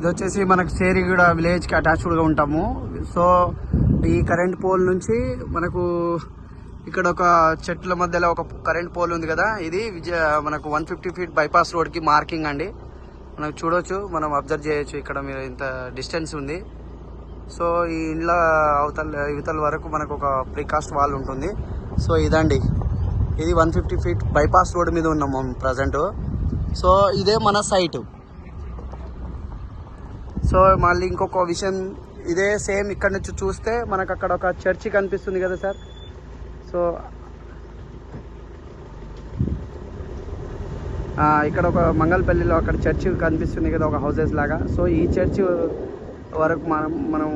ఇది వచ్చేసి మనకు చేరిగూడ విలేజ్కి అటాచ్డ్గా ఉంటాము. సో ఈ కరెంట్ పోల్ నుంచి మనకు ఇక్కడ ఒక చెట్ల మధ్యలో ఒక కరెంట్ పోల్ ఉంది కదా, ఇది మనకు 150 ఫీట్ బైపాస్ రోడ్కి మార్కింగ్ అండి. మనకు చూడొచ్చు, మనం అబ్జర్వ్ చేయొచ్చు. ఇక్కడ మీరు ఇంత డిస్టెన్స్ ఉంది. సో ఈ ఇండ్ల ఇవతల వరకు మనకు ఒక ప్రీకాస్ట్ వాల్ ఉంటుంది. సో ఇదండి, ఇది 150 ఫీట్ బైపాస్ రోడ్ మీద ఉన్నాం మనం ప్రజెంట్. సో ఇదే మన సైటు. సో మళ్ళీ ఇంకొక విషయం, ఇదే సేమ్ ఇక్కడ నుంచి చూస్తే మనకు అక్కడ ఒక చర్చి కనిపిస్తుంది కదా సార్. సో ఇక్కడ ఒక మంగళపల్లిలో అక్కడ చర్చి కనిపిస్తుంది కదా, ఒక హౌసెస్ లాగా. సో ఈ చర్చి వరకు మనం